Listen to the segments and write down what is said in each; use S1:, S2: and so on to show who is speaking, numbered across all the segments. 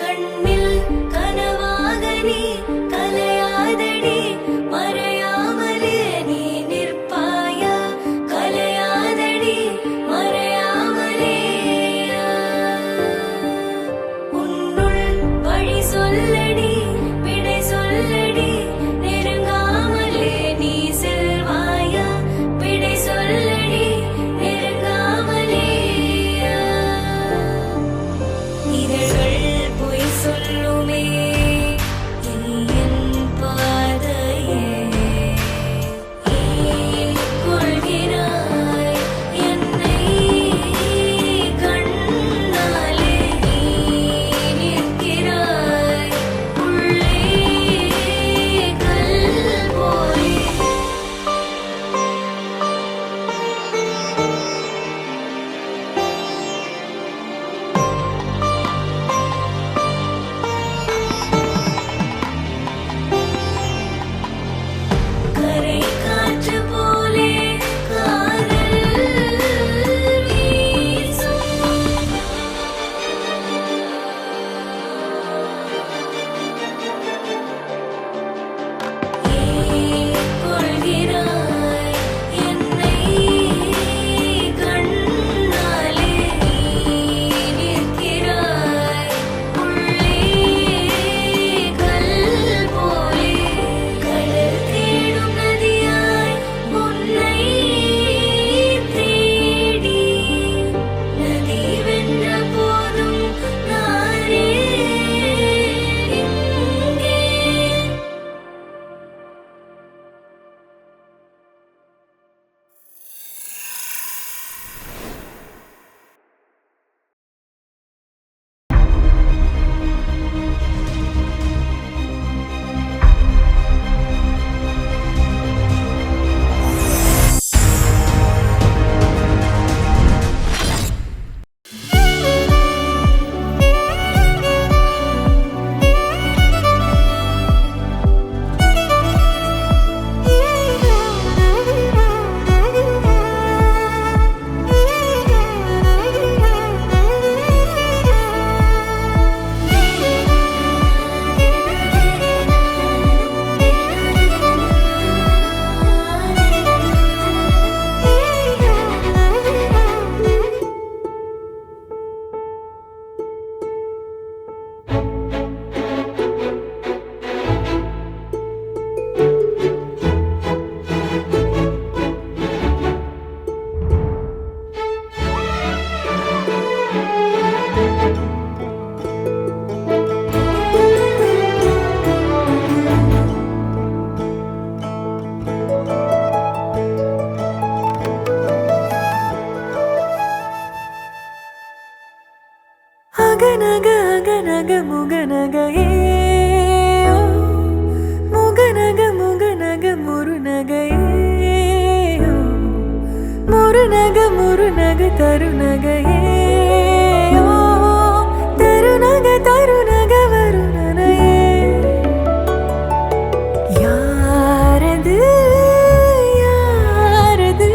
S1: கண்ணில் கனவாக நீ கலையாதடி மறையாமலே நீ நிற்பாயா கலையாதடி மறையாமலே உன்னுள் வழி சொல்லடி விடை சொல்லடி நெருங்காமலே நீ செல்வாயா விடை சொல்லடி நெருங்காமலே இதழ்கள் பொய் சொல்லுமே என் பாதையே ஏன் கொள்கிறாய் என்னை கண்ணாலே நீ நிற்கிறாய் உள்ளே கல் போலே கரை காற்று போலே காதல் வீசும் ஏன் கொள்கிறாய் என்னை கண்ணாலே நீ நிற்கிறாய் உள்ளே கல் போலே கடல் தேடும் நதியாய் உன்னை தேடி நதி வென்ற போதும் நானே இங்கே அகநக அகநக முகநகையே முகநக முகநக முருநகையே முருநக முருநக தருநகையே தருநக தருநக வருணனையே யாரது யாரது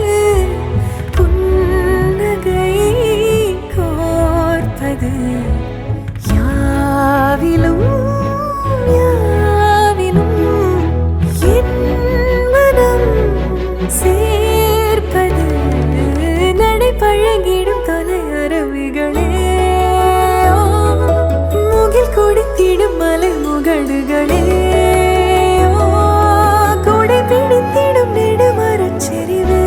S1: புன்னகை கோர்ப்பது யாவிலும் யாவிலும் என் மனம் சேர்ப்பது நடைபழகிடும் தொலை அருவிகளே முகில் கொடுத்திடும் மலை முகடுகளே கொடை பிடித்திடும் நெடுமரச் செறிவே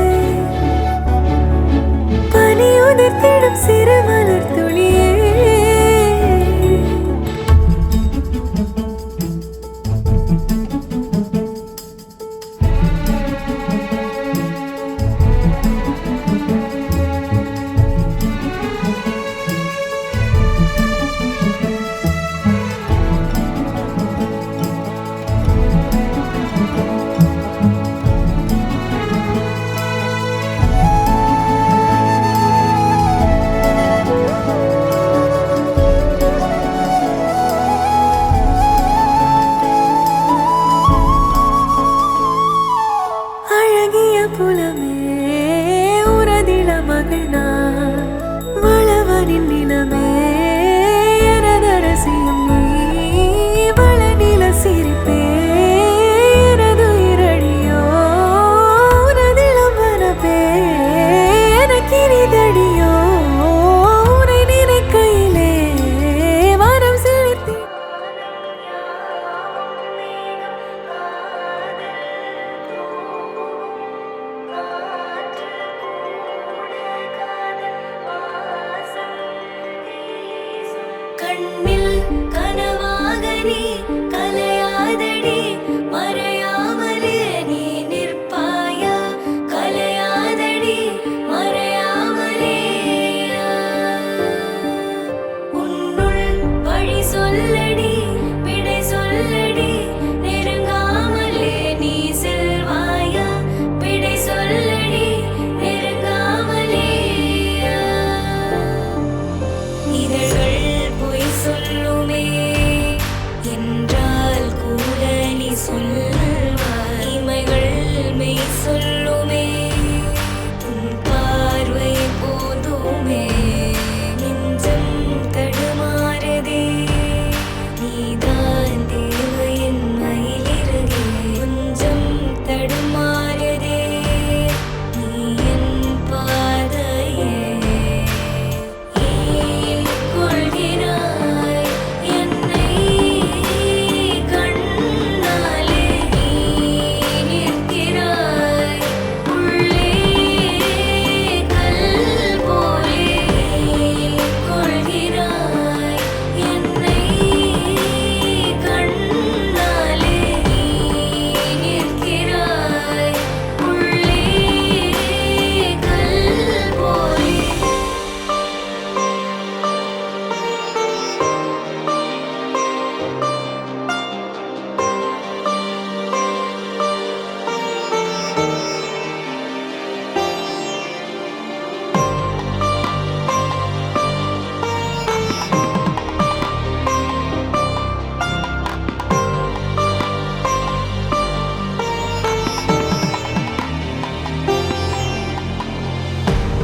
S1: பனி உதிர்த்திடும் சிறு மலர் துளியே புலமே மகள் நான் வளவனின் நிலமே எனதரசியும் நீ வளநில சிரிப்பே எனது இரடியோ உனதிலம் வனப்பே எனக்கினிதடியோ உனை நினைக்கையிலே மனம் சிரித்தே கண்ணில் கனவாக நீ கலையாதடி மறையாமலே நீ நிற்பாயா கலையாதடி மறையாமலே உன்னுள் வழி சொல்லடி விடை சொல்லடி நெருங்காமலே நீ செல்வாயா விடை சொல்லடி நெருங்காமலே இதழ்கள் பொய் சொல்லுமே என்றால் கூட நீ சொல்வாய் இமைகள் மெய் சொல்லுமே உன் பார்வை போதுமே நெஞ்சம் தடுமாறுதே நீதான் தேவையின் மயிலிறகே கொஞ்சம் தடுமாறுதே நீ என் பாதையே ஏன் கொள்கிறாய் என்னை கண்ணாலே நீ நிற்கிறாய் உள்ளே கல் போலே ஏன் கொள்கிறாய் என்னை கண்ணாலே நீ நிற்கிறாய் உள்ளே கல் போலே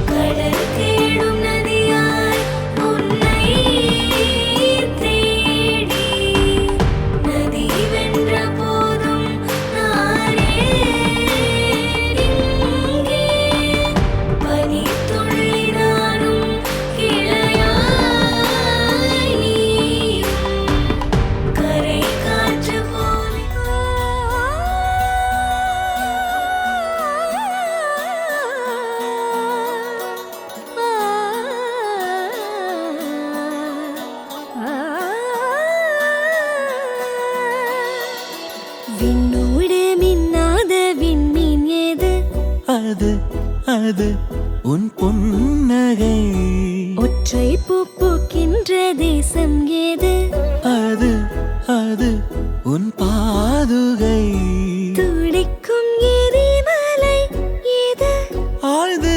S1: கடல் தேடும் நதியாய் உன்னை தேடி நதி வென்ற போதும் நானே இங்கே பனித்துளி நானும் கிளையாய் நீயும் கரை காற்று விண்ணோடு மின்னாத விண்மீன் ஏது
S2: அது அது உன் புன்னகை
S1: ஒற்றை பூ பூக்கின்ற தேசம் ஏது
S2: அது அது உன் பாதுகை
S1: துடிக்கும் எரிமலை ஏது
S2: ஆழ்து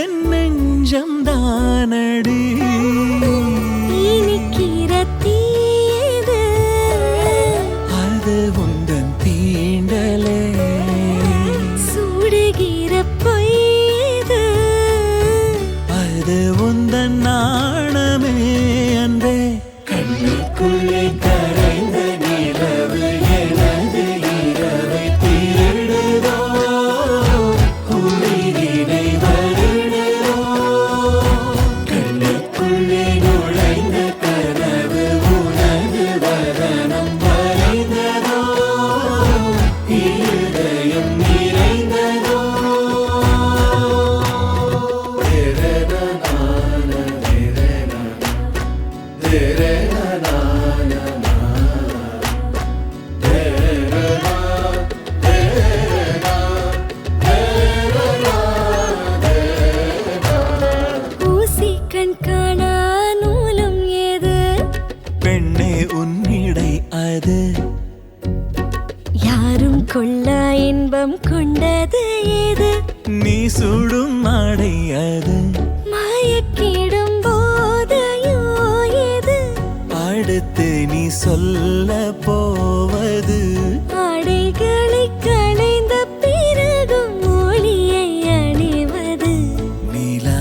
S2: என் நெஞ்சம் தானடி
S1: இனிக்கிற தீயது
S2: அது உந்தன் தீண்டலே
S1: சுடுகிற பொய்யது
S2: அது உந்தன் நாணமே அன்றே கண்ணுக்குள்ளே கரைந்த நிலவு எனது இரவை திருடுதோ உயிரினை வருடுதோ கண்ணுக்குள்ளே நுழைந்த கனவு உனது வதனம் வரைந்ததோ இருதயம் நிறைந்ததோ
S1: ஊசி கண் காணா நூலும் ஏது
S2: பெண்ணே உன்னிடை அது
S1: யாரும் கொள்ளா இன்பம் கொண்டது ஏது
S2: நீ சுடும் மாடை அது
S1: மயக்கிடும் போதையோ ஏது
S2: அடுத்து நீ சொல்ல போவது
S1: ஆடைகளை களைந்த பிறகும் ஒளியை அணிவது
S2: நிலா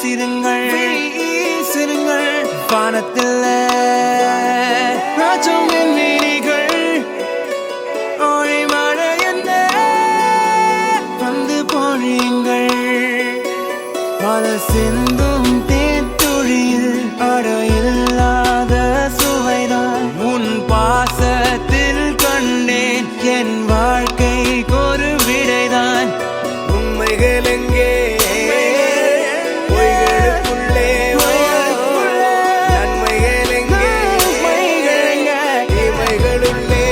S2: வீசிருங்கள் வீசிருங்கள் வானத்தில் ராஜம் என் வீணிகள் ஓடி மழை என்ன வந்து பொழியுங்கள் பல சிந்தும் தேத்துழியில் அடையில்லாத சுவைதான் உன் பாசத்தில் கண்டேன் என் வாழ்க்கைக்கு ஒரு விடைதான் உண்மைகள் எங்கே பொய்களுக்குள்ளே நன்மைகள் எங்கே இமைகளுள்ளே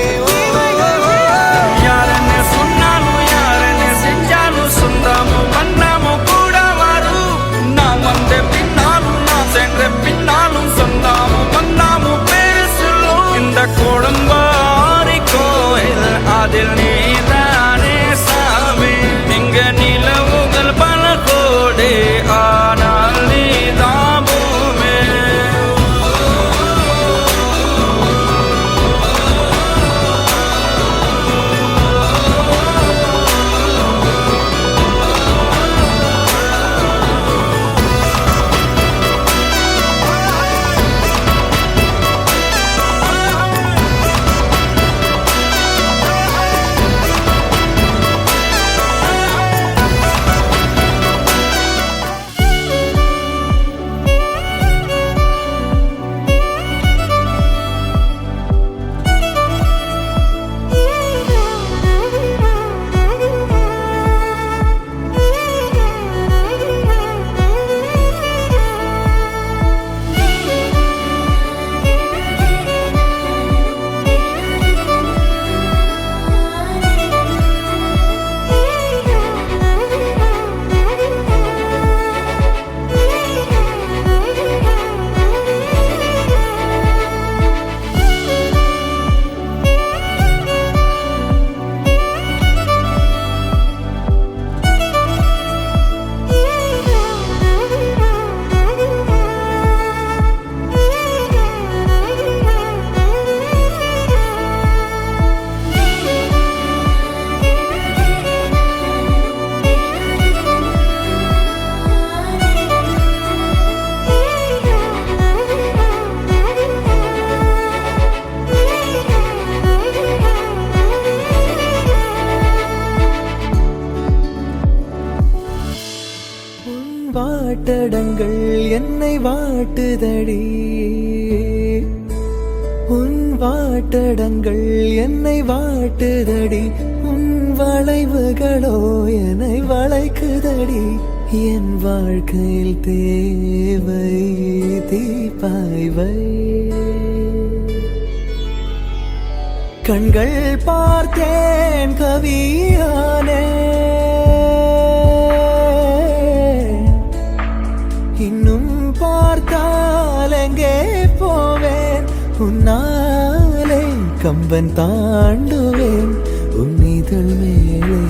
S3: யாரன்னு சொன்னாலும் யாரன்னு செஞ்சாலும் சொந்தாமோ பண்ணாமோ கூட வரும் நான் வந்த பின்னாலும் நான் சென்ற பின்னாலும் சொந்தாமோ பண்ணாமோ பேரு சொல்லும் இந்த குடும்பாரி கோயில் அதில் நீதானே சாமி இங்க நிலவுகள் பல கோடி ஆனால் நீதான் பூமி
S2: வாட்டடங்கள் என்னை வாட்டுதடி உன் வாட்டடங்கள் என்னை வாட்டுதடி உன் வளைவுகளோ என்னை வளைக்குதடி என் வாழ்க்கையில் தேவை தீபாய்வை கண்கள் பார்த்தேன் கவியானே இன்னும் பார்த்தால் எங்கே போவேன் உன்னாலே கம்பன் தாண்டுவேன் உன் இதழ் மேலே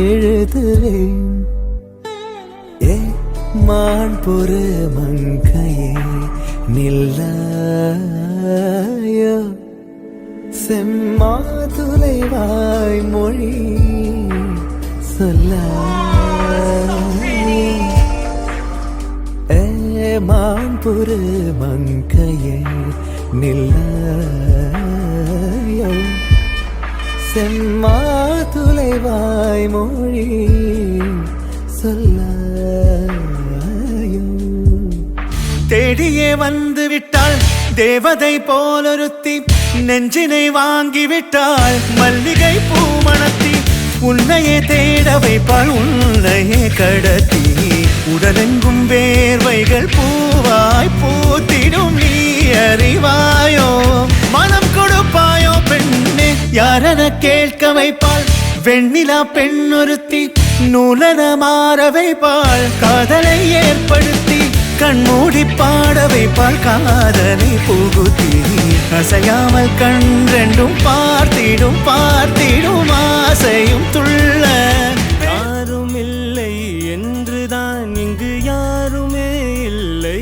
S2: எழுதுவேன் ஏ மான் பொறு மங்கையே நில்லாயோ செம்மாதுளைவாய் மொழி மான் பொறு மங்கையே நில்லாயோ செம்மாதுளைவாய் மொழி சொல்லாயோ தேடியே வந்து விட்டாள் தேவதை போலொருத்தி நெஞ்சினை வாங்கிவிட்டாள் மல்லிகை பூமணத்தி உன்னையே தேட வைப்பாள் உன்னையே கடத்தி உடலெங்கும் வேர்வைகள் பூவாய் பூத்திடும் நீ அறிவாயோ மனம் கொடுப்பாயோ பெண்ணே யாரென கேட்க வைப்பாள் வெண்ணிலா பெண்ணொருத்தி நூலன மாற வைப்பாள் காதலை ஏற்படுத்தி கண்மூடி பாட வைப்பாள் காதலை புகுத்தி அசையாமல் கண்ரெண்டும் பார்த்திடும் பார்த்திடும் ஆசையும் துள்ள யாரும் இல்லை என்றுதான் இங்கு யாருமே இல்லை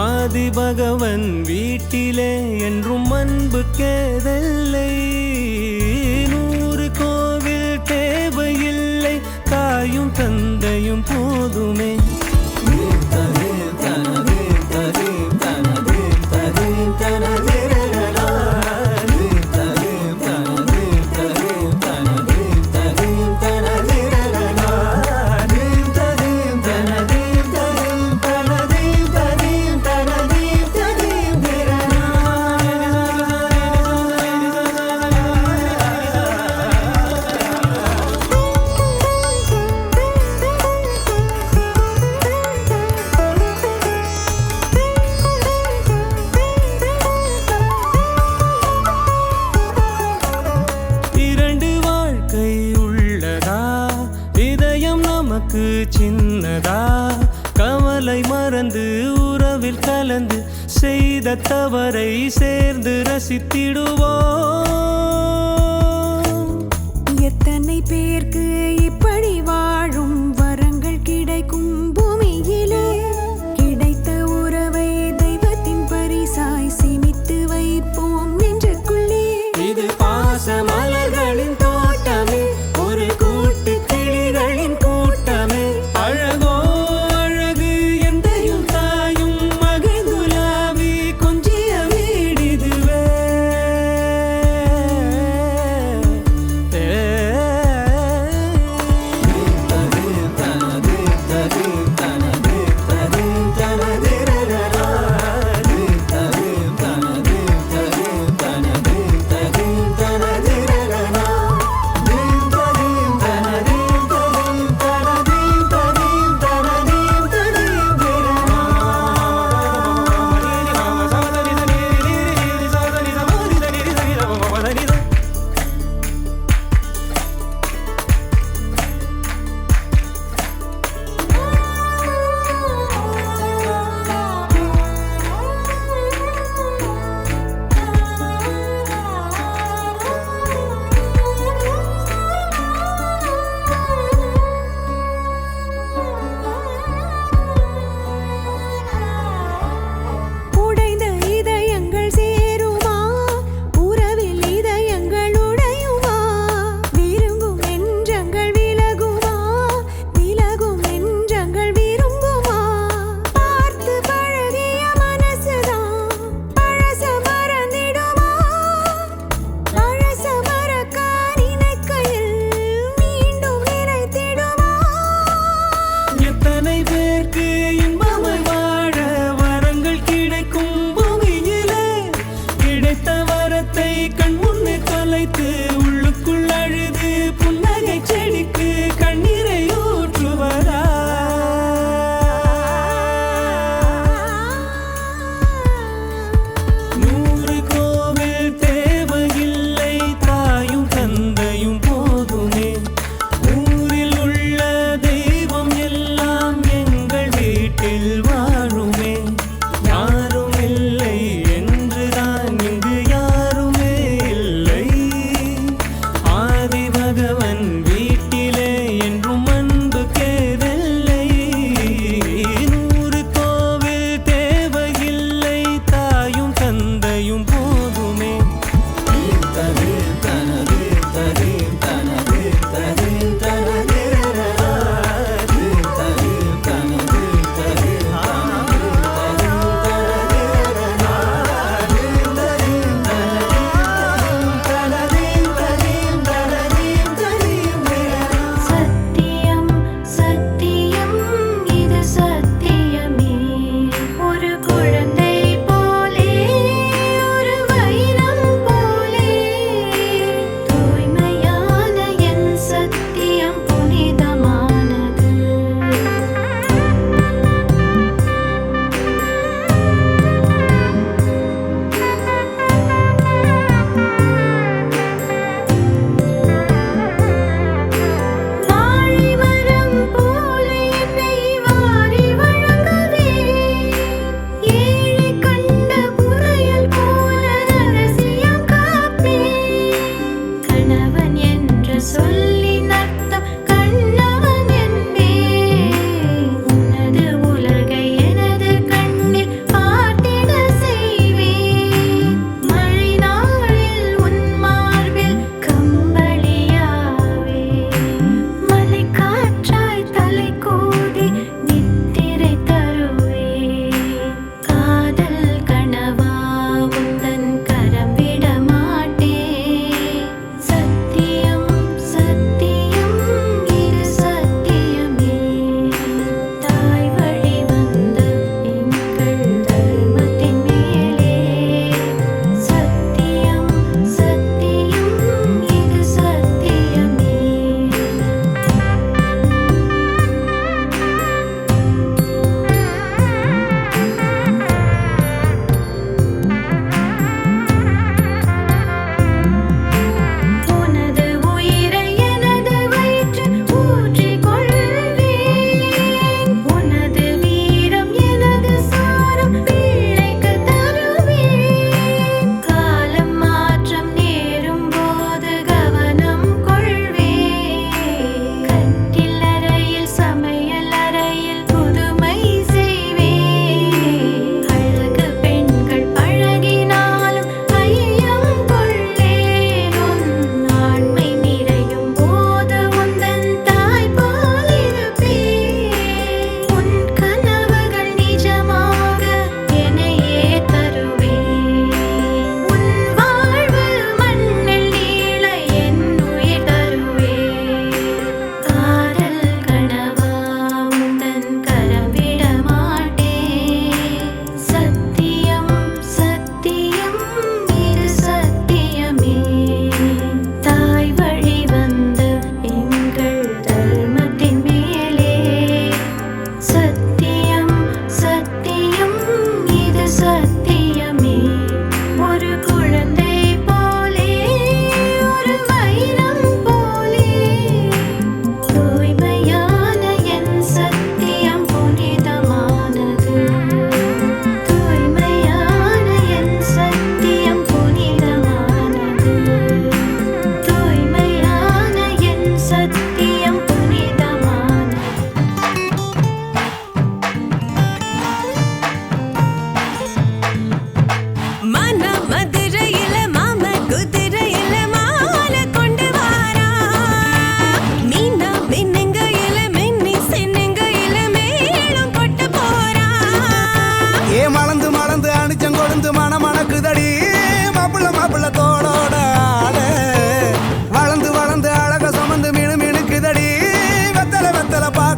S2: ஆதி பகவன் வீட்டிலே என்றும் அன்பு கேதல்லை 100 கோவில் தேவையில்லை காயும் தந்தையும் போதுமே. சின்னதா கவலை மறந்து உறவில் கலந்து செய்த தவறை சேர்ந்து ரசித்திடுவோம்.
S1: எத்தனை பேருக்கு இப்படி வாழும் வரங்கள் கிடைக்கும் பூமியிலே கிடைத்த உறவை தெய்வத்தின் பரிசாய் சேமித்து வைப்போம் நெஞ்சுக்குள்ளே.
S2: இது பாச மலர்களின் தோட்டமே, ஒரு கூட்டு கிளிகளின் கூட்டமே. அழகோ அழகு எந்தையும் தாயும் மகிழ்ந்துலாவி கொஞ்சிய வீடிதுவே.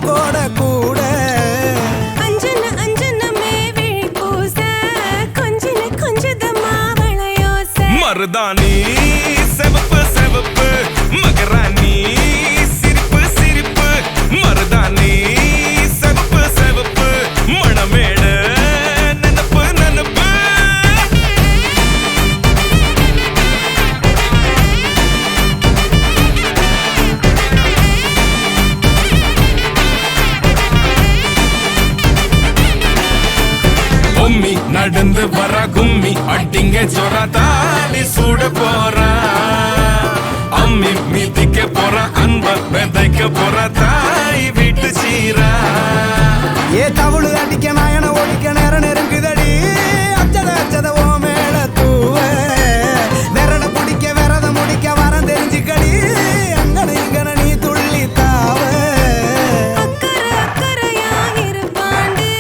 S2: கோட கூட
S1: அஞ்சன அஞ்சனமே விழி பூச கொஞ்சன கொஞ்சதமா வளையோச
S3: மருதாணி செவப்பு செவப்பு மகராணி சிரிப்பு சிரிப்பு மருதாணி செவப்பு செவப்பு மணமேட நனப்பு நனப்பு பொம்மி நடந்து வர கும்மி அட்டிங்க சொர தாலி சூட போறா அம்மி மீதிக்க போற அன்ப விதைக்க போற தாய் வீட்டு சீரா
S2: ஏ தவுளு அடிக்க நாயன ஓடிக்க நேரம் நெருங்குதடி அச்சத அச்சத ஓ மேல தூவ விரட பிடிக்க விரத முடிக்க வரம் தெரிஞ்சுக்கடி அங்கன இங்கன நீ துள்ளி தாவ
S1: அக்கறை அக்கறையாய் இருப்பாண்டி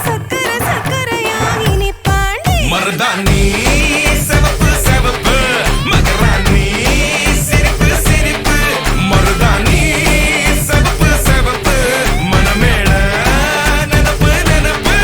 S1: சக்கர சக்கரையாய் இனிப்பாண்டி
S3: மருதாணி செவப்பு செவப்பு மகராணி சிரிப்பு சிரிப்பு மருதாணி செவப்பு செவப்பு மணமேட நனப்பு நனப்பு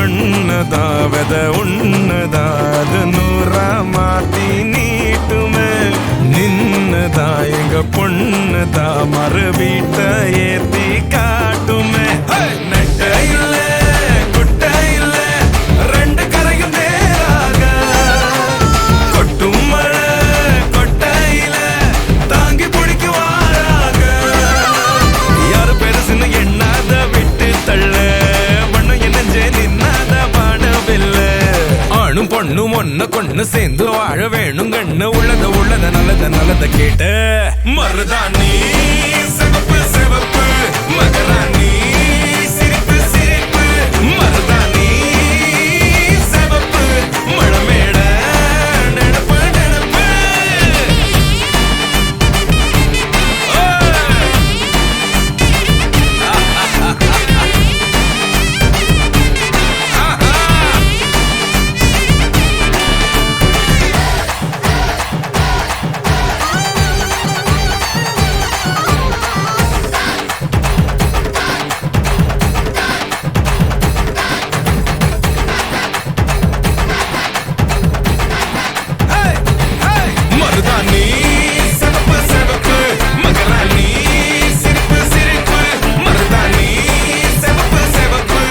S3: மண்ணதாவத உன்னதாது நூறா மாத்தி நீட்டுமே நின்னதா எங்க பொண்ணுதா மறு வீட்ட ஏத்தி காட்டுமே நெட்ட இல்ல குட்ட இல்ல ரெண்டு கரையும் நேராக கொட்டும் மழை கொட்டையில தாங்கி பிடிக்குவாராக யாரு பெருசுன்னு எண்ணாத விட்டு தள்ள வண்ணம் என்னஞ்சே நின்னாத பாடவில்ல ஆணும் பொண்ணும் ஒன்ன கொண்டு சேர்ந்து வாழ வேணும் கண்ணு உள்ளத உள்ளத நல்லத நல்லத கேட்ட மருதாணி சிவப்பு சிவப்பு மகராணி சிரிப்பு சிரிப்பு மருதாணி சிவப்பு மழமேட நெனப்பு நெனப்பு மருதாணி சிவப்பு சிவப்பு மகராணி சிரிப்பு சிரிப்பு மருதாணி சிவப்பு சிவப்பு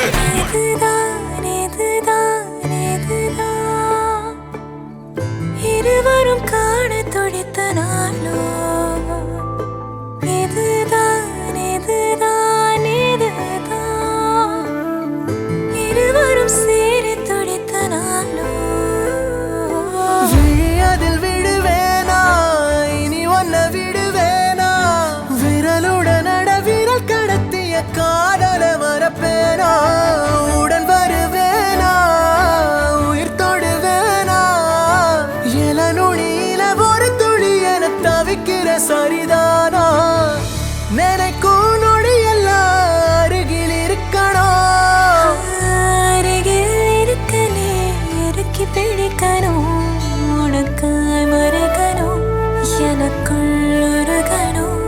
S1: இதுதான் இதுதான் இதுதான் இருவரும் காண துடித்த நாளோ இதுதான் இதுதான் இதுதான் இருவரும் சேரி துடித்த நாளோ
S2: விழியதில் விடுவேனா இனி ஒன்ன விடுவேனா விரலுடன் விரல் கடத்திய காதல மறப்பேனா உடன் வருவேனா உயிர் தொடுவேனா இள நுனியில ஒரு துளி என தவிக்கிற சரிதானா நினைக்கும் நொடியெல்லாம் அருகில் இருக்கணும்
S1: அருகில் இருக்கனே இறுக்கி பிடிக்கணும் உனக்காய் மறக்கணும் எனக்குள் உருகணும்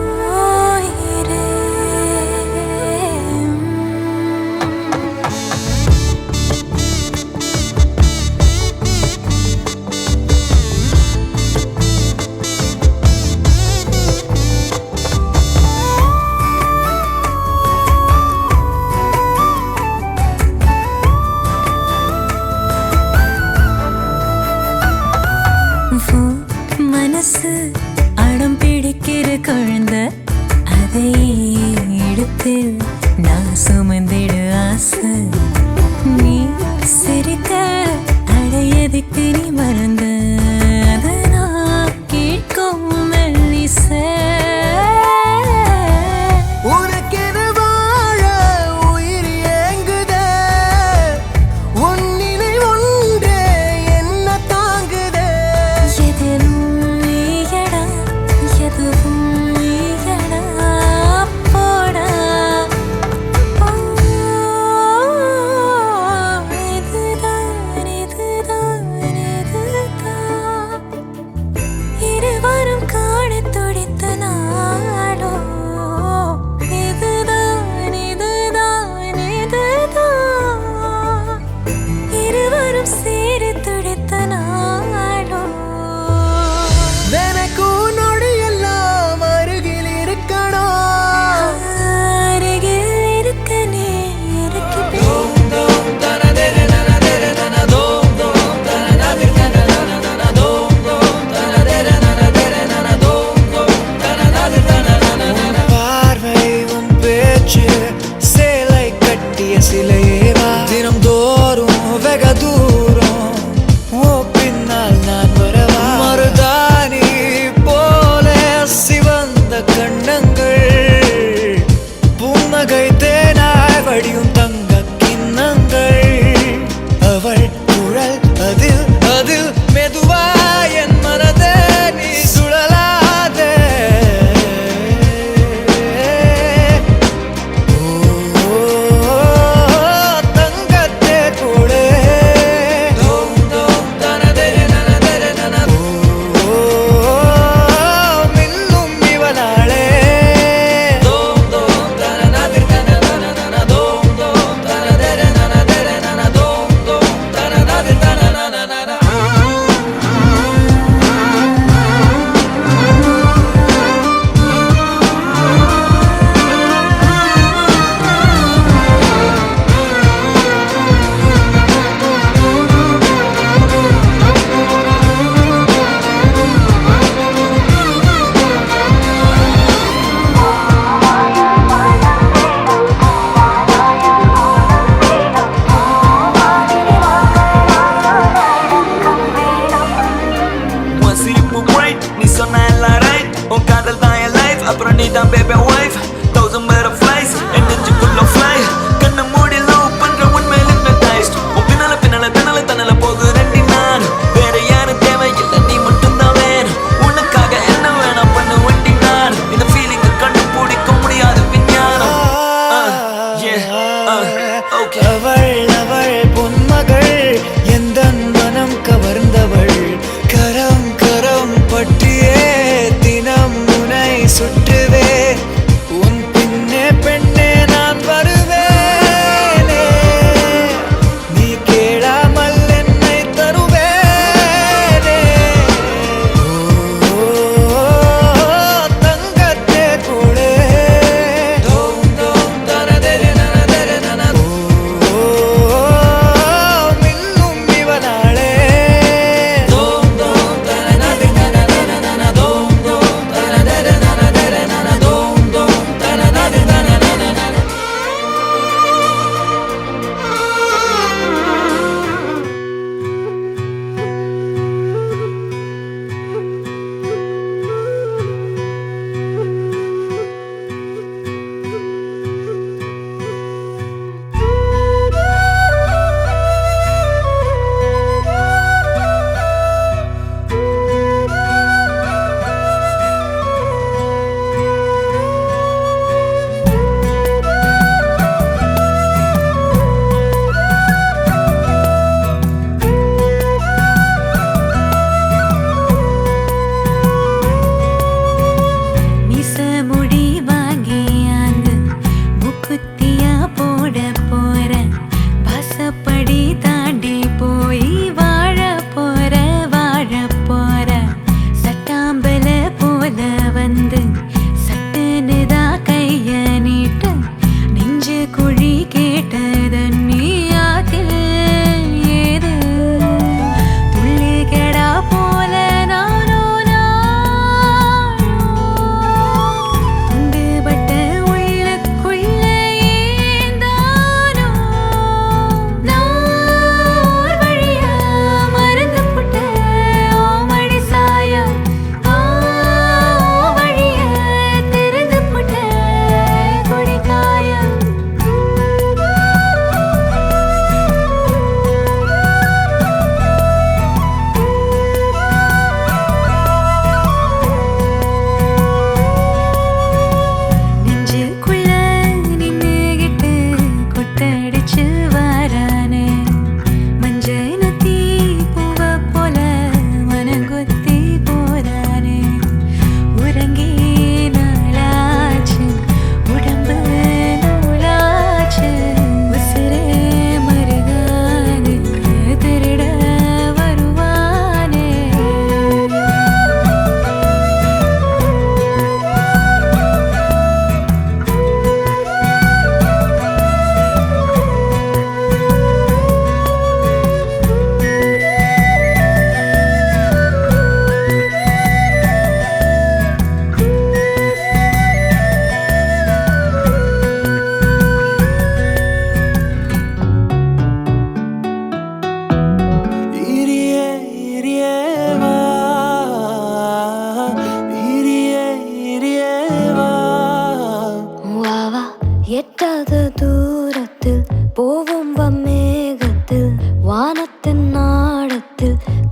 S1: உயிரே. மனசு அடம் பிடிக்கிற குழந்தை அதை எடுத்து நான் சுமந்திடு ஆசை நீ சிரிக்க அடையது எதுக்கு நீ மறந்த அதை நான் கேட்கும் மெல்லிசை.
S2: உனக்கென வாழ உயிர் ஏங்குதே, உன் நினைவு ஒன்றே என்ன தாங்குதே.
S1: எதிலும் நீயடா, எதுவும் நீயடா, போடா. இதுதான் இதுதான் இதுதான் இருவரும் காணத் துடித்த நாடோ. இதுதான் இதுதான் இதுதான் இருவரும் சேர துடித்த நாடோ.
S2: எனக்கும் நொடியெல்லாம் அருகில் இருக்கணும்.
S1: அருகில் இருக்க நீ இருக்கிறேன்.
S2: பார்வை உன் பேச்சு சேலை கட்டிய சிலையேவா, தினம் தோறும் வெக தூரம் ஓ பின்னால் நான் வரவா. மருதாணி போல சிவந்த கண்ணங்கள், புன்னகை தேனாய் வடியும் தங்க கிண்ணங்கள். அவள் குழல் அதில் அதில் மெதுவாய் என் மனதே நீ சுழலாதே. ஓ தங்கத்தே கூடே ஓ மின்னும் இவளாளே.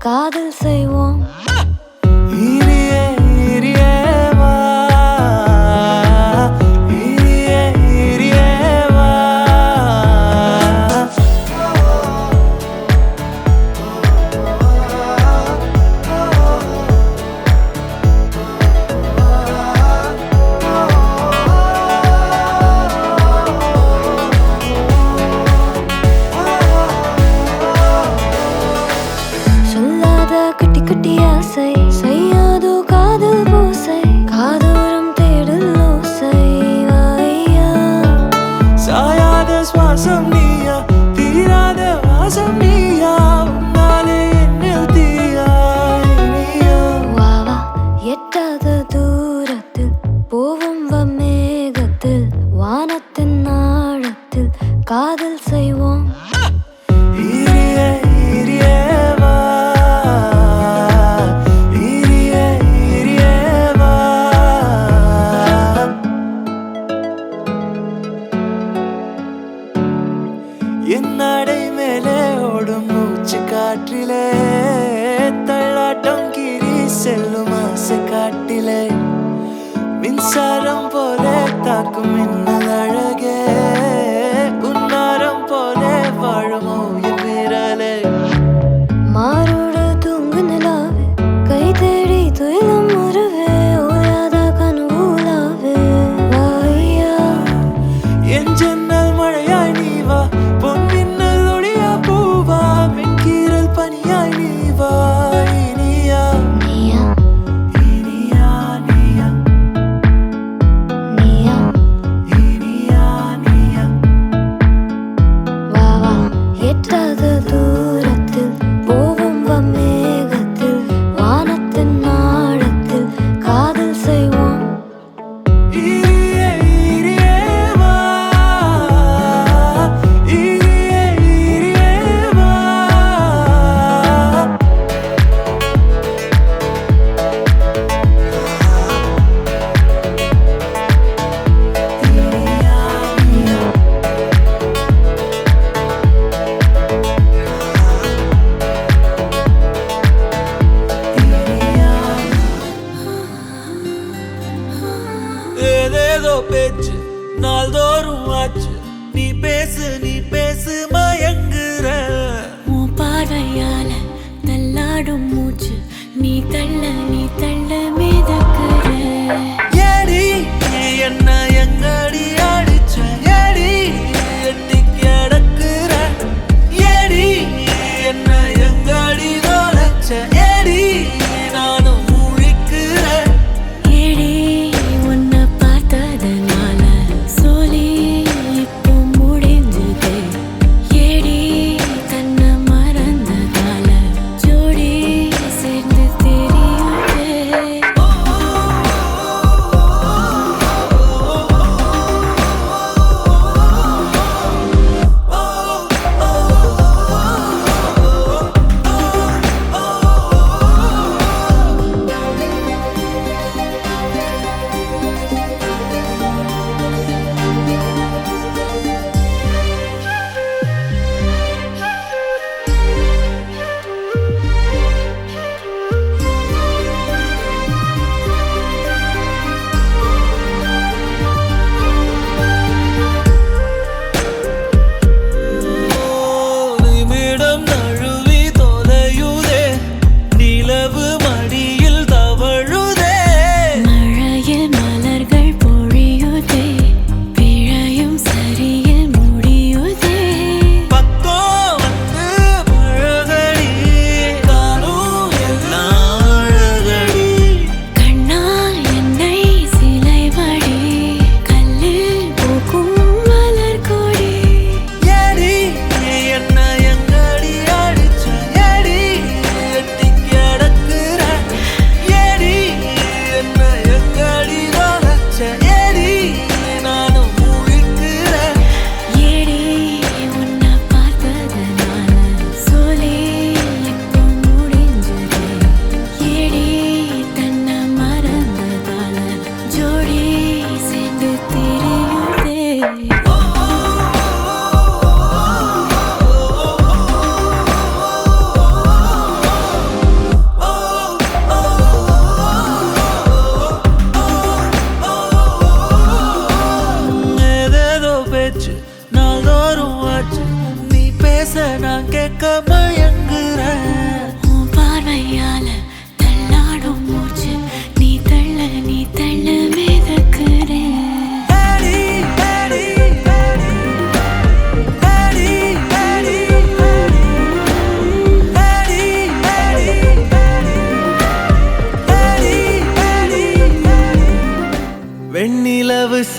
S1: காதல் செய்வோம்.
S2: ஈரியே ஈரியே வா, ஈரியே ஈரியே வா.
S1: சொல்லாத குட்டி குட்டி ஆசை செய்யாதோ காதல் பூசை காதோரம் தேடல் ஓசை வாயா.
S2: சாயாத சுவாசம் நீயா, தீராத வாசம் நீயா, உன்னாலே என்னில் தீயாய் நீயா.
S1: வா வா எட்டாத தூரத்தில் போவும் மேகத்தில் வானத்தின் ஆழத்தில் காதல் செய்வோம்.
S2: ஈரியே ஈரியே வா, ஈரியே ஈரியே வா. என் நடை மேலே ஓடும் மூச்சு காற்றிலே தள்ளாட்டம் கீறி செல்லும் ஆசை காட்டிலே மின்சாரம் போல தாக்கும் மின்னல் அழகே உன்னாரம் போல வாழுமோ என் விரலே.
S1: மாரோடு தூங்கு நிலாவே கை தேடி துயிலும் உறவே ஓயாத கனவுலாவே வாயா.
S2: என் ஜன்னல் மழையாய் நீ வா, பொன் மின்னல் ஒளியா பூவா, மின்கீரல் பனியாய் நீ வா. இனியா
S1: நீயா
S2: இனியா நீயா,
S1: நீயா
S2: இனியா நீயா.
S1: வா வா எட்டாத தூரத்தில் போவும் மேகத்தில் வானத்தின் ஆழத்தில் காதல் செய்வோம்.
S2: ஈரியே ஈரியே வா, ஈரியே ஈரியே வா. இனியா நீயா, இனியா. ஏதேதோ பேச்சு நாள்தோறும் ஆச்சு, நீ பேசு மயங்குற.
S1: உன் பார்வையால தள்ளாடும் மூச்சு நீ தள்ள மிதக்கிற.
S2: ஏடி என்ன எங்கடி அடிச்ச, ஏடி எட்டி கிடக்குற, ஏடி என்ன எங்கடி தொலைச்ச, ஏடி நானும் முழிக்கிறேன்.
S1: ஏடி உன்னை பார்த்ததனால சொல்லி இப்போ முடிஞ்சது. ஏடி தன்னை மறந்ததால ஜோடி சேர்ந்து தெரியுது.
S2: ஓ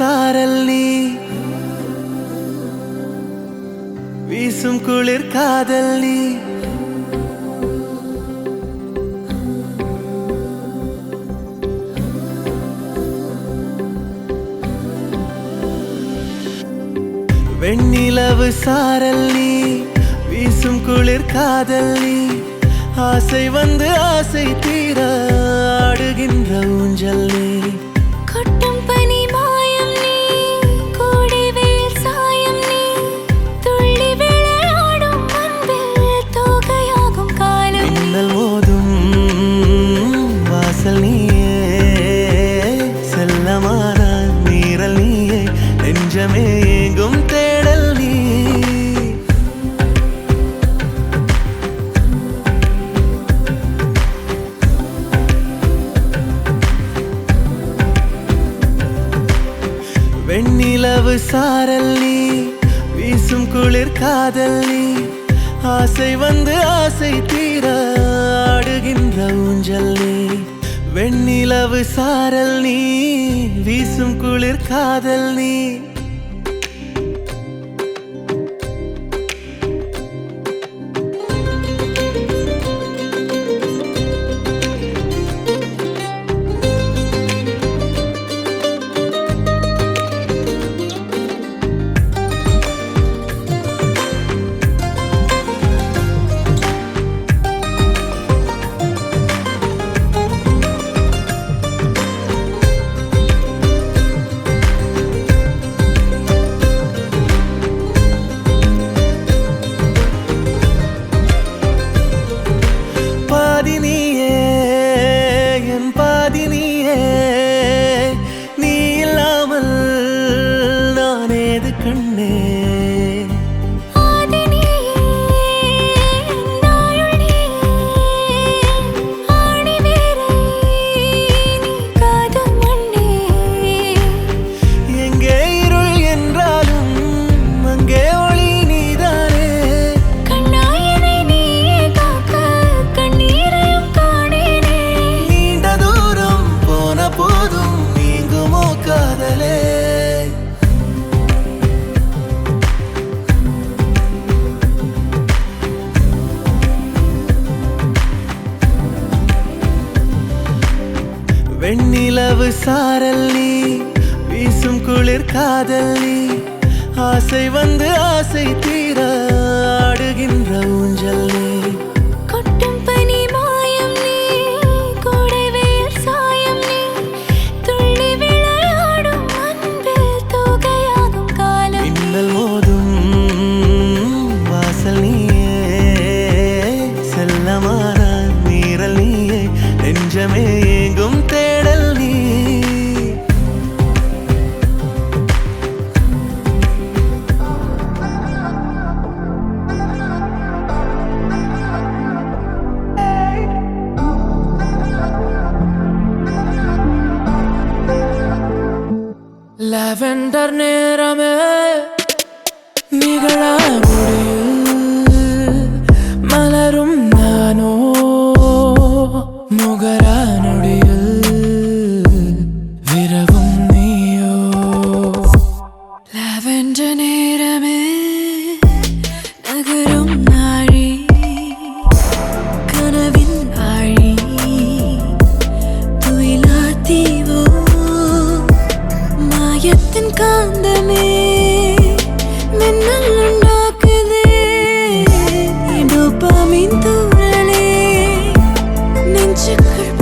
S2: சாரல் நீ வீசும் குளிர் காதல் நீ வெண்ணிலவு சாரல் நீ வீசும் குளிர் காதல் நீ ஆசை வந்து ஆசை தீர ஆடுகின்ற ஊஞ்சல் நீ
S1: கொட்டும் பனி மாயம் நீ கோடை வெயில் சாயம் நீ துள்ளி விளையாடும் அன்பில் தோகையாகும் காலம் நீ.
S2: மின்னல் மோதும் வாசல் நீயே செல்லமான நீரல் நீயே நெஞ்சமே எங்கும் தேடல் நீ வெண்ணிலவு சாரல் நீ வீசும் குளிர் காதல் நீ ஆசை வந்து ஆசை தீர ஆடுகின்ற ஊஞ்சல் நீ வெண்ணிலவு சாரல் நீ வீசும் குளிர் காதல் நீ வெண்ணிலவு சாரல் நீ வீசும் குளிர் காதல் நீ ஆசை வந்து ஆசை தீர ஆடுகின்ற ஊஞ்சல் நீ
S1: கொட்டும் பனி மாயம் நீ கோடை வெயில் சாயம் நீ துள்ளி விளையாடும் அன்பில் தோகையாகும் காலம் நீ.
S2: மின்னல் மோதும் வாசல் நீயே செல்லமான நீரல் நீயே நெஞ்சமே எங்கும் தேடல் நீ
S4: லாவெண்டர் நேரமே நிகழ முடியும் மலரும் நானோ முகரா நொடியில் விரவும் நீயோ லாவெண்டர் நேரமே நகரும் நாழி கனவின் ஆழி துயிலா தீவோ மாயத்தின் காந்தமே மின்னல் உண்டாக்குதே டோபாமின் தூரலே நெஞ்சுக்குள்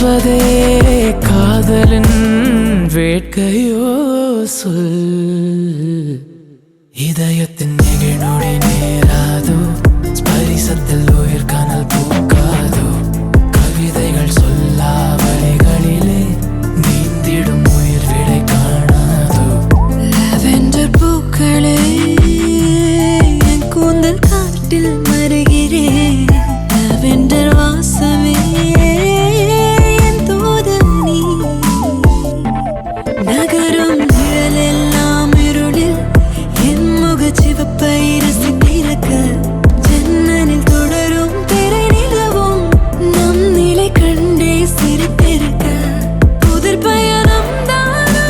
S5: சொல்வதே காதலின் வேட்கையோ சொல் இதயத்தின் நெகிழ்நொடி நேராதோ ஸ்பரிசத்தில் உயிர் கனல் பூக்காதோ கவிதைகள் சொல்லா வழிகளிலே நீந்திடும் உயிர் விடை காணாதோ
S4: லாவெண்டர் பூக்களே என் கூந்தல் காட்டில் மருகிறேன் லாவெண்டர் வாசமே என் தோதனி நகரும் நிழலெல்லாம் இருளில் என் முகச்சிவப்பை ரசித்திருக்க ஜன்னலில் தொடரும் திரை நிலவும் நம் நிலை கண்டே சிரித்திருக்க புதிர் பயணம் தானா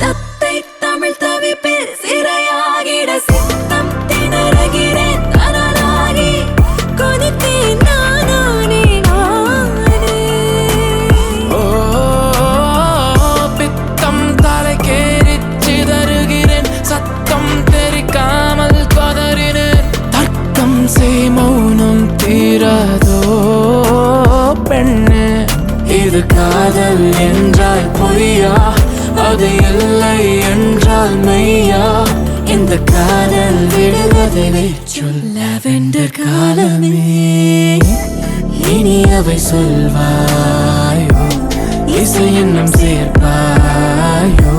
S4: தத்தை தமிழ் தவிப்பில் சிறையாகிட சித்தம் திணறுகிறேன் தனலாகி கொதித்தேன் நானே
S5: ஓ பித்தம் தலைக்கேறிச் சிதறுகிறேன் சத்தம் தெரிக்காமல் கதறினேன் தர்க்கம் செய் மௌனம் தீராதோ பெண்ணே இது காதல் என்றால் பொய்யா அது இல்லை என்றால் மெய்யா இந்த காதல் விடுவதை சொல் லாவெண்டர் காலமே இனி அவை சொல்வாயோ இசை என்னும் சேர்ப்பாயோ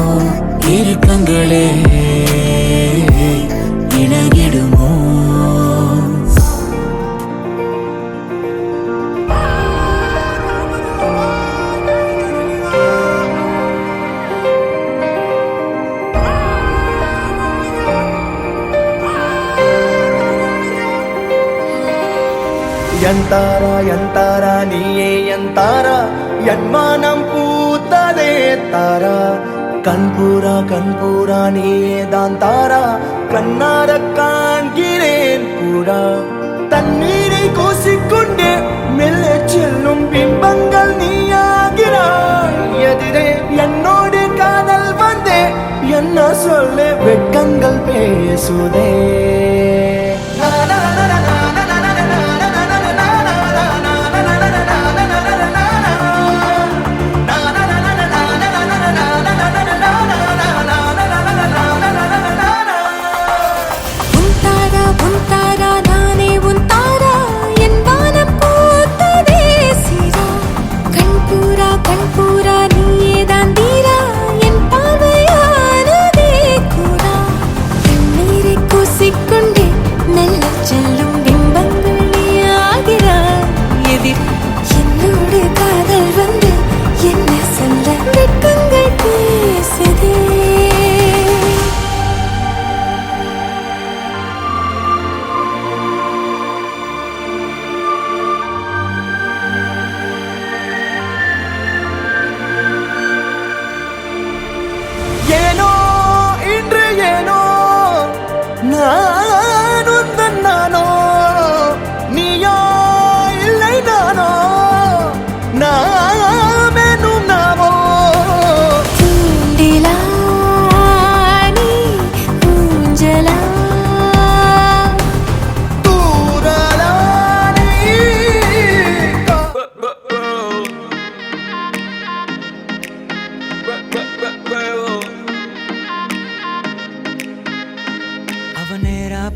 S5: இறுக்கங்களே இணங்கிடுமோ
S6: ಎಂತಾರ ನೀಯೇ ಎಂತಾರ ಯನ್ಮಾನಂ பூத்ததே தாரா கண்பூரா நீயே தான் தாரா கண்ணார காண்கிறேன் கூடா தண்ணீரை கூசிக்கொண்டே மெல்ல செல்லும் பிம்பங்கள் நீயாகிறாய் எதிரே என்னோடு காதல் வந்தே என்ன சொல்ல வெட்கங்கள் பேசுதே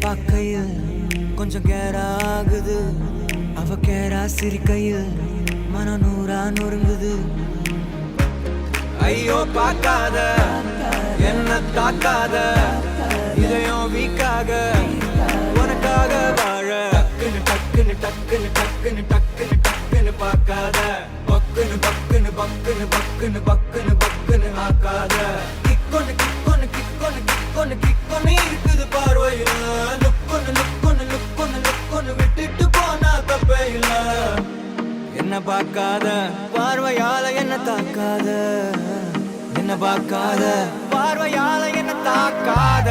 S2: பார்க்கையில் கொஞ்சம் கேராகுது அவ கேரா சிரிக்கையில் மன நூறா நொறுங்குது ஐயோ பார்க்காத என்ன தாக்காத இதயம் வீக்காக உனக்காக வாழ டக்குன்னு டக்குன்னு டக்குன்னு டக்குன்னு டக்குன்னு டக்குன்னு பார்க்காத பக்குன்னு பக்குன்னு பக்குன்னு பக்குன்னு பக்குன்னு பக்குன்னு ஆக்காத கிக்கொன்னு கிக்கொன்னு கிக்கொன்னு கிக்கொன்னு கிக்கொன்னு இருக்குது பார்வையில லுக்கொன்னு லுக்கொன்னு லுக்கொன்னு லுக்கொன்னு விட்டுட்டு போனா தப்பே இல்ல என்ன பார்க்காத பார்வையால என்ன தாக்காத என்ன பார்க்காத பார்வையால என்ன தாக்காத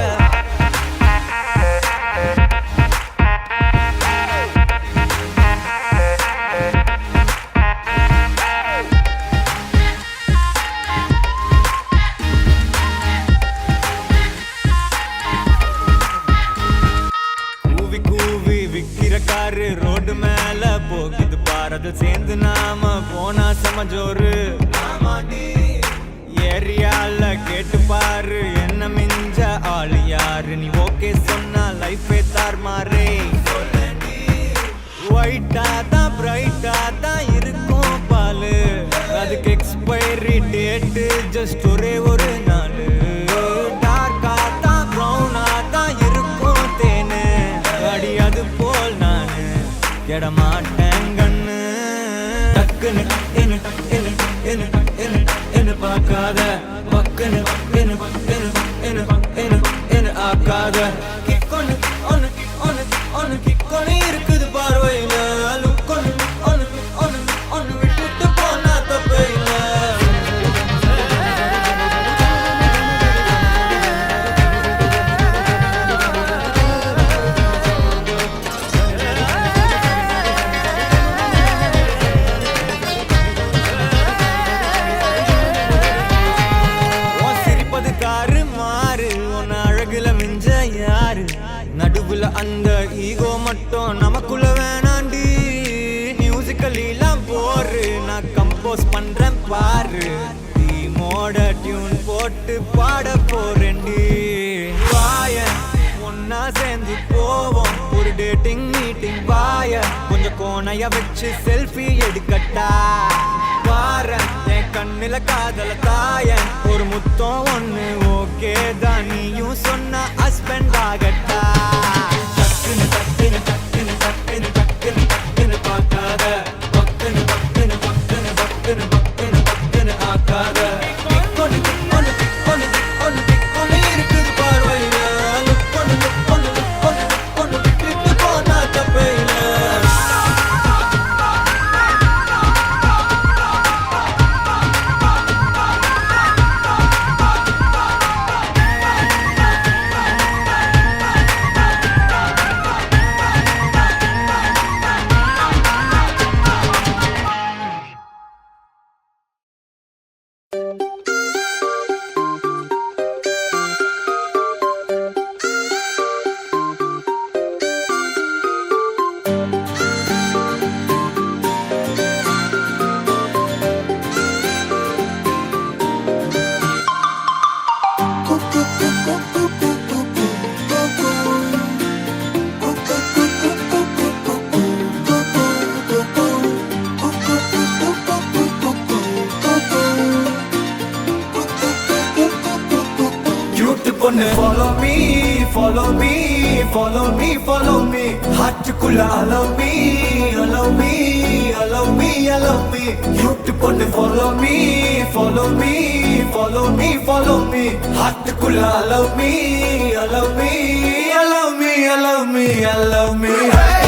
S2: கூவி கூவி விக்கிற காய்
S7: பாரு ரோடு மேல போகுது பாரது சேர்ந்து நாம போனா சமஜோரு ஏரியால கேட்டு பாரு என்ன மிஞ்ச ஆளு யாரு நீ ஓகே சொன்னா லைஃபே தார்மாரே ஒயிட்டா தான் பிரைட்டா தான் இருக்கும் பாலு அதுக்கு எக்ஸ்பைரி டேட்டு ஜஸ்ட் ஒரே ஒரு நாள் டார்க்கா தான் ப்ரௌனா தான் இருக்கும் தேனு அடி அது போல் நானு கெடமாட்டேன் கண்ணு டக்குன்னு என்ன என்ன என்ன என்ன என்ன பார்க்காத பக்குன்னு என்ன என்ன என்ன என்ன என்ன ஆக்காத கிக்கொன்னு ஒன்னு ஒன்னு ஒன்னு கிக்கொன்னு இருக்குது பார்வையில லுக்கொன்னு ஒன்னு ஒன்னு ஒன்னு விட்டுட்டு போனா தப்பையில சிரிப்பது காரு மாறு உன்ன அழகுல மிஞ்ச யாரு நடுவுல அந்த ஈகோ மட்டும் நமக்குள்ள வேணாண்டி மியூசிக்கல்லாம் போரு நான் கம்போஸ் பண்றேன் பாரு டீமோட டியூன் போட்டு பாட போறேன்டி வாய ஒன்னா சேர்ந்து போவோம் ஒரு டேட்டிங் மீட்டிங் வாய கொஞ்சம் கோணைய வச்சு செல்ஃபி எடுக்கட்டா பாரு என் கண்ணுல காதல தாயன் ஒரு முத்தம் ஒண்ணு ஓகே தான் நீயும் சொன்ன ஹஸ்பண்ட் ஆகட்டா டக்குன்னு டக்குன்னு டக்குன்னு டக்குன்னு டக்குன்னு டக்குன்னு பார்க்காத பக்குன்னு பக்குன்னு பக்குன்னு பக்குன்னு பக்குன்னு பக்குன்னு ஆக்காத ஒன்னு ஒன்னு ஒன்னு ஒன்னு ஒன்னு இருக்குது பார்வையில ஒன்னு ஒன்னு ஒன்னு ஒன்னு விட்டுட்டு போனா தப்பையில
S6: Follow me, follow me, follow me, follow me. Haathukkulla allow me, allow me, allow me, allow me. Beautiful, follow me, follow me, follow me, follow me. Haathukkulla allow me, allow me, allow me, allow me, allow me. Hey!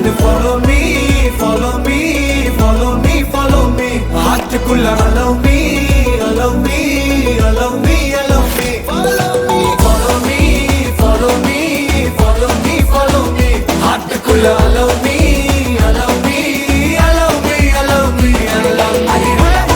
S6: Follow me, follow me, follow me, follow me. Haathukkulla allow me, allow me, allow me, allow me. Follow me, follow me, follow me, follow me, follow me. Haathukkulla allow me, allow me, allow me, allow me, allow me.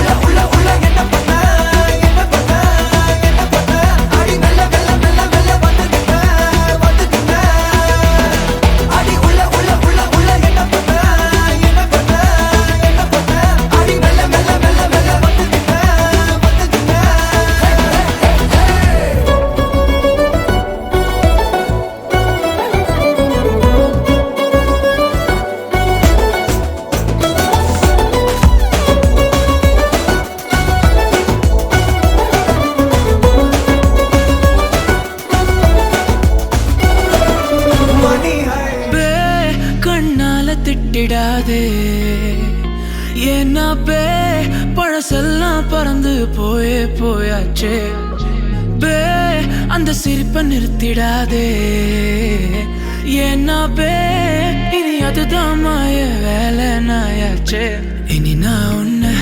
S5: பறந்து போயாச்சே பே அந்த சிரிப்பை நிறுத்திடாதே ஏன்னா பே இனி அதுதான் மாய வேலை நாயாச்சே இனி நான் உன்னை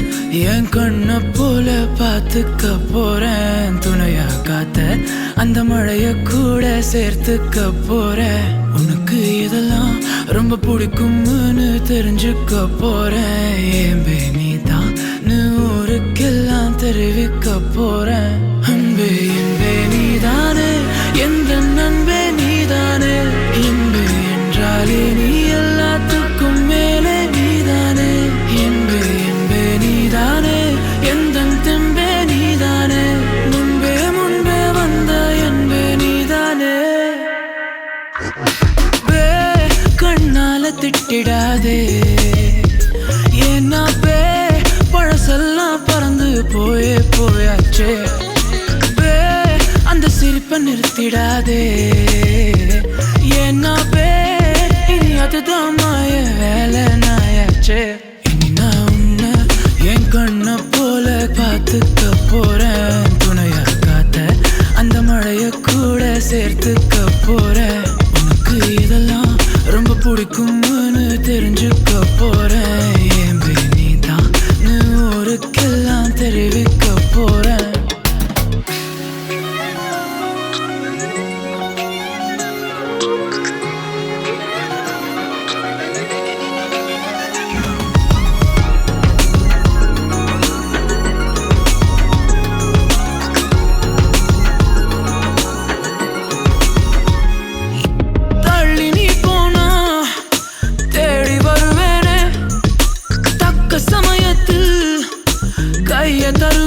S5: என் கண்ண போல பார்த்துக்க போறேன் துணையா காத்த அந்த மழைய கூட சேர்த்துக்க போறேன் உனக்கு இதெல்லாம் ரொம்ப பிடிக்கும்னு தெரிஞ்சுக்க போறேன் ஏன் பே நீதான் ஊருக்கெல்லாம் தெரிவிக்க போறேன் அன்பே என்பே நீதானே எந்த நண்பே நீதானே என்பே என்றாலே நீ எல்லாத்துக்கும் மேலே நீதானே என்பே என்பே நீதானே எந்த தெம்பே நீதானே முன்பே வந்த என்பே நீதானே பே கண்ணால திட்டிடாதே ஏன்னா பே பழசெல்லாம் பறந்து போயாச்சே பே அந்த சிரிப்பை நிறுத்திடாதே ஏன்னா பே இனி அதுதான் மாய வேலை நாயாச்சே இனி நான் உன்னை என் கண்ண போல பார்த்துக்க போறேன் துணையா காத்த அந்த மழைய கூட சேர்த்துக்க போறேன் உனக்கு இதெல்லாம் ரொம்ப பிடிக்கும்னு தெரிஞ்சுக்க போறேன் ஏன் பே நீதான் ஊருக்கெல்லாம் தெரிவிக்க போறேன் தள்ளி நீ போனா தேடி வருவேனே தக்க சமயத்தில் கைய தரு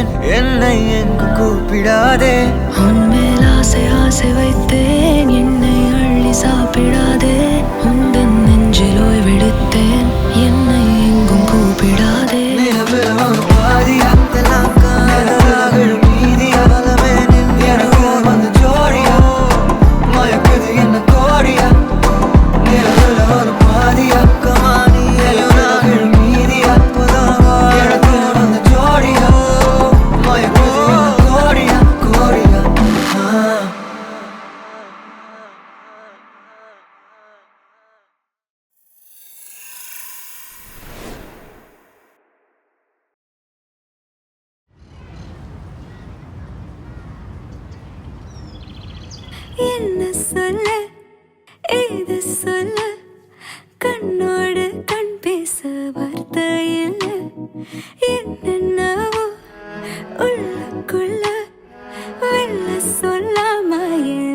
S7: வைத்தேன் என்னை எங்கு கூப்பிடாதே
S4: உன்மேல் ஆசை ஆசை வைத்தேன் என்னை அள்ளி சாப்பிடாதே உந்தன் நெஞ்சில் ஓய்வெடுத்தேன் என்னை எங்கும் கூப்பிடாதே
S1: என்ன சொல்ல ஏது சொல்ல கண்ணோடு கண் பேச வார்த்தை இல்ல என்னென்னவோ உள்ளுக்குள்ள வெள்ள சொல்லாம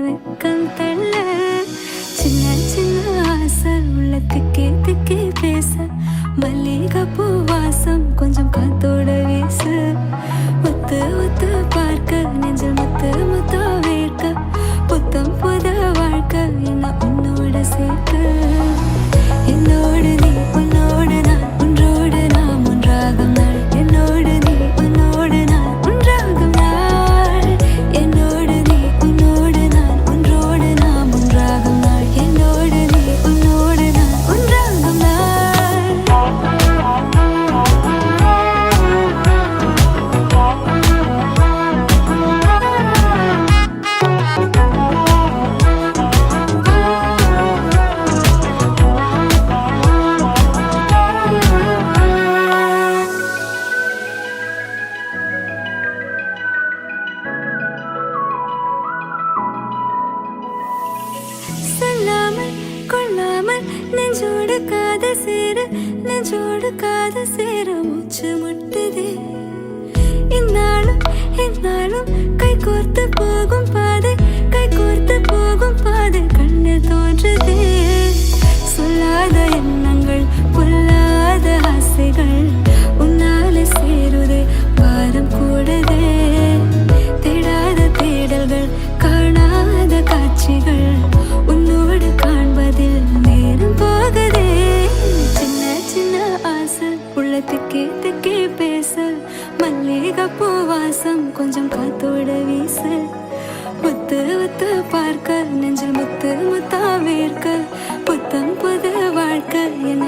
S1: வெக்கம் தள்ள சின்ன சின்ன ஆசை உள்ள திக்கே திக்கே பேச மல்லிகை பூ வாசம் கொஞ்சம் காத்தோட வீச ஒத்து ஒத்து பார்க்க நெஞ்சில் முத்து முத்தா வேர்க்க புத்தம் புத வாழ்க்கை என்ன உன்னோட சேர்க்க என்னோடு நீ உன்னோடு நான் ஒன்றோடு நாம் ஒன்றாகும் நாள் என்னோடு நீ உன்னோடு நான் ஒன்றாகும் நாள் என்னோடு நீ உன்னோடு நான் ஒன்றோடு நாம் ஒன்றாகும் நாள் என்னோடு நீ உன்னோடு நான் ஒன்றாகும் நாள் சொல்லாமல் கொள்ளாமல் நெஞ்சோடு காதல் சேர நெஞ்சோடு காதல் சேர மூச்சு முட்டுதே இந்நாளும் எந்நாளும் கை கோர்த்து போகும் பாதை கை கோர்த்து போகும் பாதை கண்ணில் தோன்றுதே சொல்லாத எண்ணங்கள் பொல்லாத ஆசைகள் உன்னாலே சேருதே பாரம் கூடுதே தேடாத தேடல்கள் காணாத காட்சிகள் உன்னோடு காண்பதில் நேரம் போகுதே சின்ன சின்ன ஆசை உள்ள திக்கே திக்கே பேச மல்லிகை பூ வாசம் கொஞ்சம் காத்தோட வீச ஒத்து ஒத்து பார்க்க நெஞ்சில் முத்து முத்தா வேர்க்க புத்தம் புது வாழ்க்கை என